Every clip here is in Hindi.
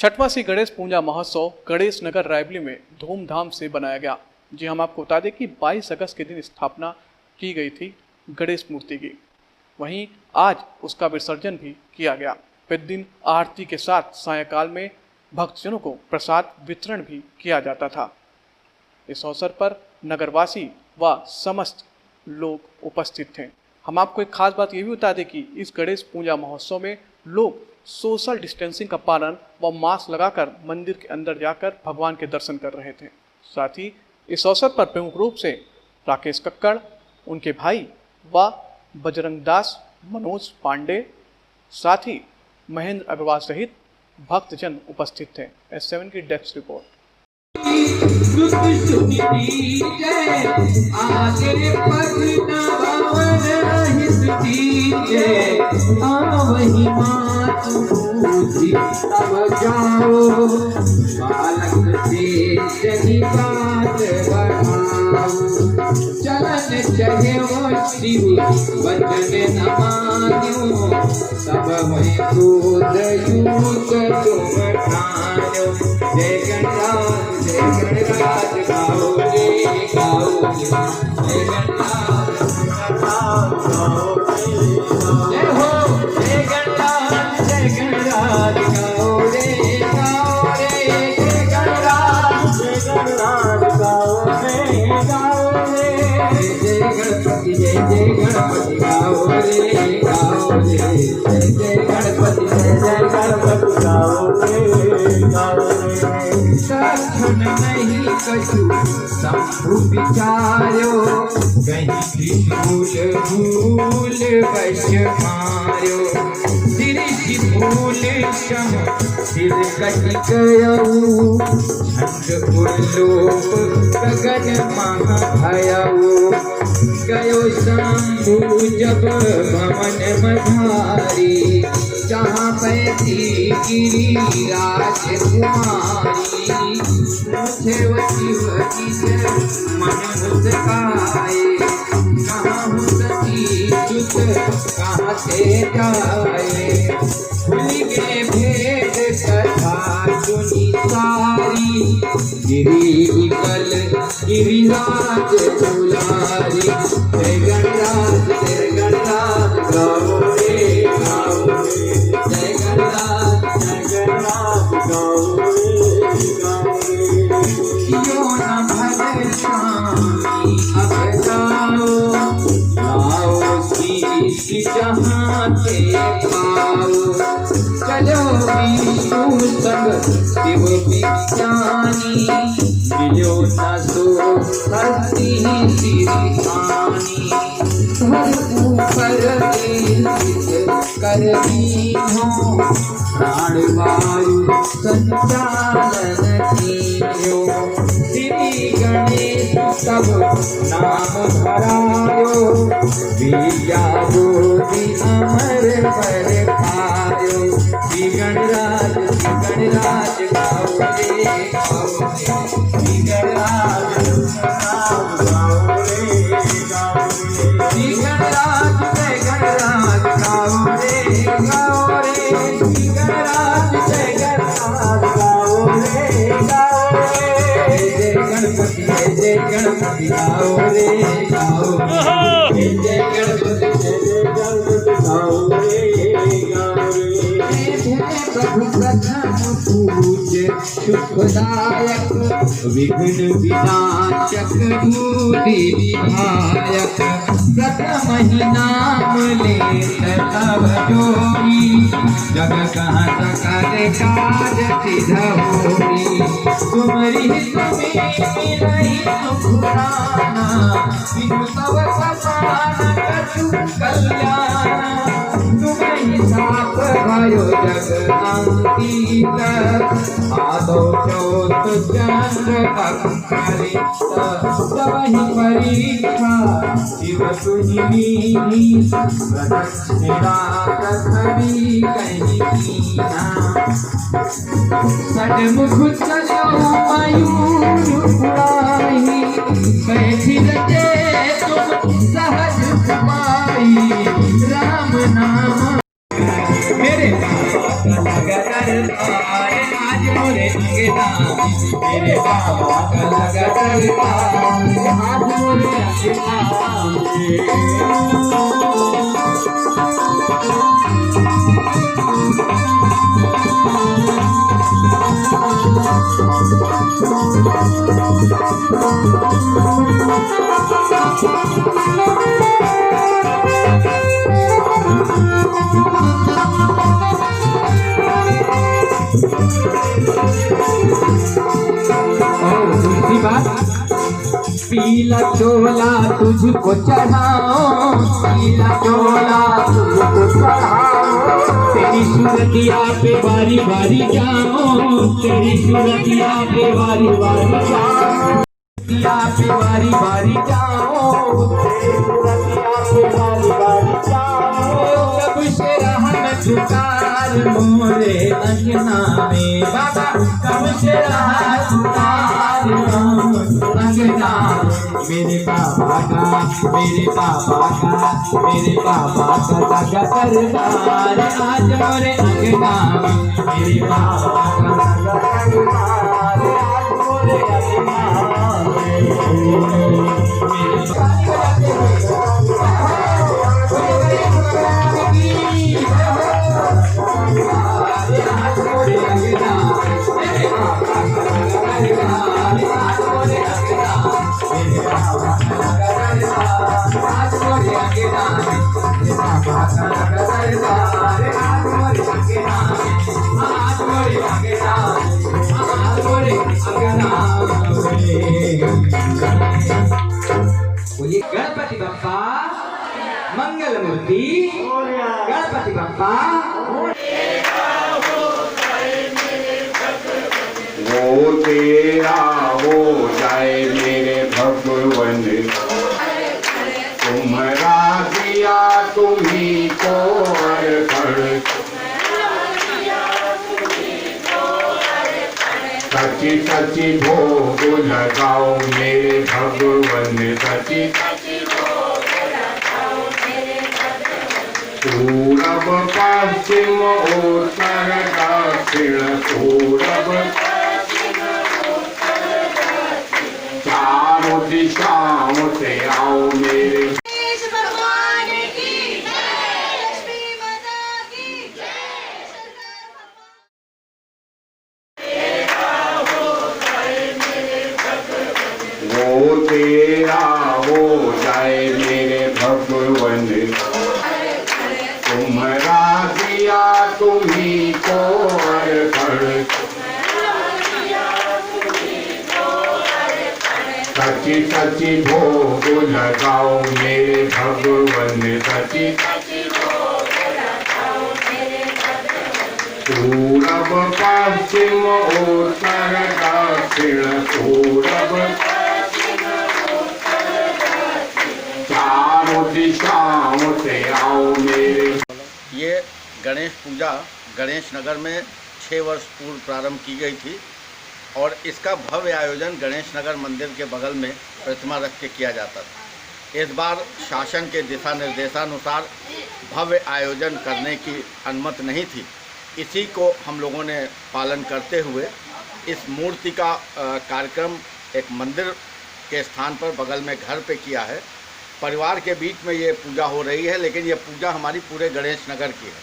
छठवां श्री गणेश पूजा महोत्सव गणेश नगर रायबली में धूमधाम से बनाया गया। जी हम आपको बता दें कि 22 अगस्त के दिन स्थापना की गई थी गणेश मूर्ति की। वहीं आज उसका विसर्जन भी किया गया। प्रतिदिन आरती के साथ सायंकाल में भक्तजनों को प्रसाद वितरण भी किया जाता था। इस अवसर पर नगरवासी व समस्त लोग उपस्थित थे। हम आपको एक खास बात ये भी बता दें कि इस गणेश पूजा महोत्सव में लोग सोशल डिस्टेंसिंग का पालन व मास्क लगाकर मंदिर के अंदर जाकर भगवान के दर्शन कर रहे थे। साथ ही इस अवसर पर प्रमुख रूप से राकेश कक्कड़, उनके भाई व बजरंग दास, मनोज पांडे, साथ ही महेंद्र अग्रवाल सहित भक्तजन उपस्थित थे। S7 की डेस्क रिपोर्ट। चलन चहे वो शिव वचन न मान्यो, सब में क्रोध यूत तुम ठान्यो। जय गणराज गाओ रे गाओ रे, जय गणराज गाओ रे, जय हो जय गणराज गाओ रे गाओ रे, जय गणराज गाओ रे गाओ रे, जय गणपति गाओ रे गाओ रे, जय गणपति गाओ रे गाओ रे। सक्षण नहीं कछु शंभु विचार्यो, कहीं त्रिशूल भूल वश मार्यो। तिरिशि भूल शम सिर कटि गयऊ, झंड उल्लोप गगन महाभयऊ। गयो शंभु जब भवन मधारी, जहाँ पैती गिरी राजकुमारी। मुझे वची मन मुस्काए, कहाँ हूँ सती जुत कहाँ से जाए। भूल गए भेद कथा सुनी सारी, गिरी कल गिरिराज दुलारी। जय गणराज गाओ रे गाओ रे, जय गणराज गाओ रे गाओ रे। यो न भज स्वामी अब लाओ शीश जहाँ के पाओ। चलो विष्णु संग शिव विज्ञानी, मिलो न सो हस्ती सिरहानी। ऊपर कर दीनो, प्राण वायु संचालन कीनो। श्री गणेश सब नाम धरायो, विद्या ज्योति अमर पर पायो। श्री गणराज गाओ रे गाओ रे, श्री गणराज गाओ रे गाओ रे, श्री गणराज गाओ रे गाओ रे, श्री गणराज गाओ रे गाओ रे। जय गणपति गाओ रे गाओ रे, जय गणपति गाओ रे गाओ रे। प्रभु प्रथम पूज्य सुखदायक, विघ्न विनाशक भूति विधायक। प्रथम ही नाम ले तब जोरी, जग कहाँ सकल काज सिद्ध होई। तुम्हारी तुम्हें नहीं सुखराना, विष्णु तव समान कछु कल्याण। तुम्हें साप भयो जग अंकित, आदो चौथ चंद्र अक्षरित। तवहि परीक्षा शिव तुझी, प्रदक्षिणा कथरी कहीं कीना। सडमुख चलो मयूर उड़ाही, बैठी रचे तुम सहज समाई। राम नाम मेरे नगर मोरे अंगना मेरे बाबा का लगा दरबार आज मोरे दूसरी बात पीला चोला तुझको चढ़ाओ पीला चोला तुझको चढ़ाओ तेरी सूरतिया पे बारी बारी जाओ तेरी सूरतिया पे बारी बारी जाओ सूरतिया पे बारी बारी जाओ तेरी सूरतिया पे बारी बारी जाओ कब से रहन झुकार मोरे अंगना में बाबा कब से रहा झुकार अंगना मेरे पापा का मेरे पापा का मेरे पापा का लगा दरबार आज मोरे अंगना मेरे पापा का लगा दरबार आज मोरे अंगना बोलिए गणपति बप्पा मंगल मूर्ति गणपति बप्पा वो तेरा हो जाए मेरे भगवन तुम्हारा दिया तुम्ही को अर्पण सची सची भोग लगाओ मेरे भगवन सची पूरब पश्चिम उत्तर दक्षिण पूरब चारों दिशाओं से आओ मेरे भगवान की जय लक्ष्मी माता की जय वो तेरा हो जाए मेरे भगवन तुम्हारा दिया तुम्ही को अर्पण सची सची भोग लगाओ मेरे भगवन सची पूरब पश्चिम उत्तर दक्षिण पूरब चारों दिशाओं से आओ मेरे। ये गणेश पूजा गणेश नगर में 6 वर्ष पूर्व प्रारंभ की गई थी और इसका भव्य आयोजन गणेश नगर मंदिर के बगल में प्रतिमा रख के किया जाता था। इस बार शासन के दिशा निर्देशानुसार भव्य आयोजन करने की अनुमति नहीं थी। इसी को हम लोगों ने पालन करते हुए इस मूर्ति का कार्यक्रम एक मंदिर के स्थान पर बगल में घर पे किया है। परिवार के बीच में ये पूजा हो रही है, लेकिन ये पूजा हमारी पूरे गणेश नगर की है।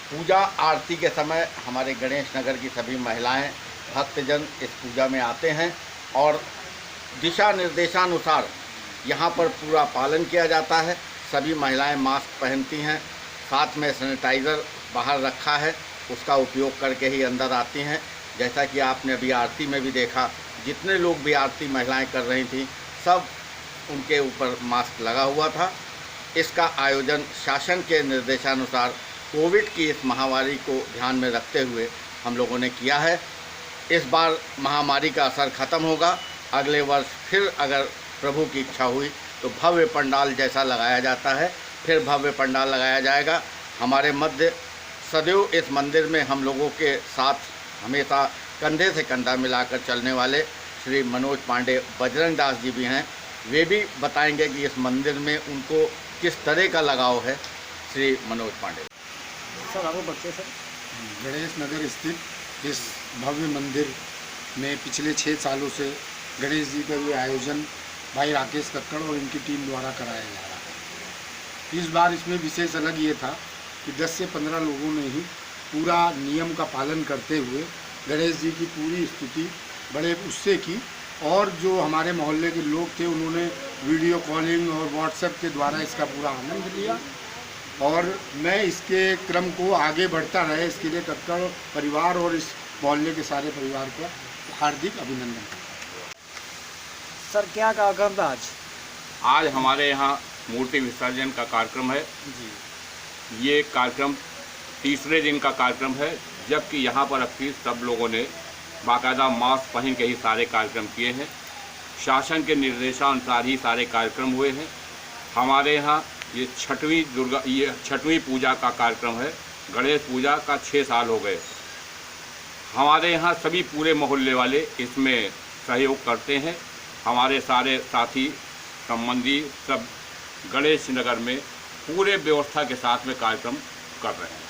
पूजा आरती के समय हमारे गणेश नगर की सभी महिलाएं भक्तजन इस पूजा में आते हैं और दिशा निर्देशानुसार यहाँ पर पूरा पालन किया जाता है। सभी महिलाएं मास्क पहनती हैं, साथ में सैनिटाइज़र बाहर रखा है, उसका उपयोग करके ही अंदर आती हैं। जैसा कि आपने अभी आरती में भी देखा, जितने लोग भी आरती महिलाएं कर रही थी सब उनके ऊपर मास्क लगा हुआ था। इसका आयोजन शासन के निर्देशानुसार कोविड की इस महामारी को ध्यान में रखते हुए हम लोगों ने किया है। इस बार महामारी का असर ख़त्म होगा। अगले वर्ष फिर अगर प्रभु की इच्छा हुई तो भव्य पंडाल जैसा लगाया जाता है फिर भव्य पंडाल लगाया जाएगा। हमारे मध्य सदैव इस मंदिर में हम लोगों के साथ हमेशा कंधे से कंधा मिलाकर चलने वाले श्री मनोज पांडे बजरंग दास जी भी हैं। वे भी बताएंगे कि इस मंदिर में उनको किस तरह का लगाव है। श्री मनोज पांडे सर, आपको बच्चे सर गणेश नगर स्थित इस भव्य मंदिर में पिछले 6 सालों से गणेश जी का ये आयोजन भाई राकेश कक्कड़ और इनकी टीम द्वारा कराया जा रहा है। इस बार इसमें विशेष अलग ये था कि 10 से 15 लोगों ने ही पूरा नियम का पालन करते हुए गणेश जी की पूरी स्तुति बड़े उससे की, और जो हमारे मोहल्ले के लोग थे उन्होंने वीडियो कॉलिंग और व्हाट्सएप के द्वारा इसका पूरा आनंद लिया। और मैं इसके क्रम को आगे बढ़ता रहे इसके लिए कक्कड़ परिवार और इस मोहल्ले के सारे परिवार का हार्दिक अभिनंदन करता हूँ। सर क्या कार्यक्रम था आज? आज हमारे यहाँ मूर्ति विसर्जन का कार्यक्रम है जी। ये कार्यक्रम तीसरे दिन का कार्यक्रम है, जबकि यहाँ पर अब सब लोगों ने बाकायदा मास्क पहन के ही सारे कार्यक्रम किए हैं। शासन के निर्देशानुसार ही सारे कार्यक्रम हुए हैं। हमारे यहाँ ये छठवीं पूजा का कार्यक्रम है। गणेश पूजा का 6 साल हो गए। हमारे यहाँ सभी पूरे मोहल्ले वाले इसमें सहयोग करते हैं। हमारे सारे साथी संबंधी सब गणेश नगर में पूरे व्यवस्था के साथ में कार्यक्रम कर रहे हैं।